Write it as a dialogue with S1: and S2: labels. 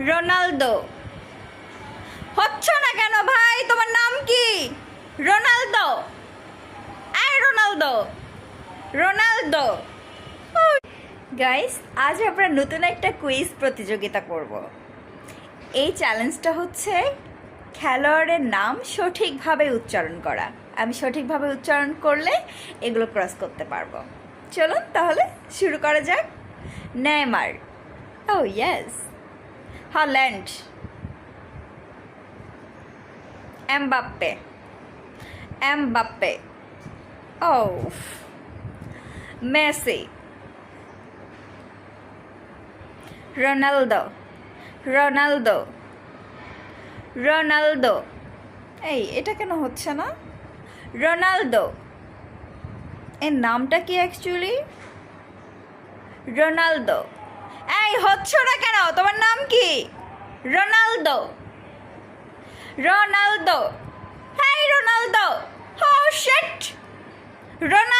S1: Ronaldo. হচ্ছ না কেন ভাই? তোমার নাম কি? রোনালদো। Ronaldo, Ronaldo. গাইস, আজ আমরা নতুন একটা কুইজ প্রতিযোগিতা করব। এই চ্যালেঞ্জটা হচ্ছে খেলোয়াড়ের নাম সঠিকভাবে উচ্চারণ করা। আমি সঠিকভাবে উচ্চারণ করলে এগুলো ক্রস করতে পারবো। চলুন তাহলে শুরু করা যাক। নেইমার। ও ইয়েস। হল্যান্ড। এমবাপ্পে। এমবাপ্পে। ও। মেসি। রোনালদো। রোনালদো। রোনালদো। এই এটা কেন হচ্ছে না? রোনালদো। এর নামটা কি অ্যাকচুয়ালি? রোনালদো। এই হচ্ছ না কেন? তোমার নাম কি? রোনালদো। রোনালদো। হ্যাঁ, রোনালদো। ও শিট। রোনালদো।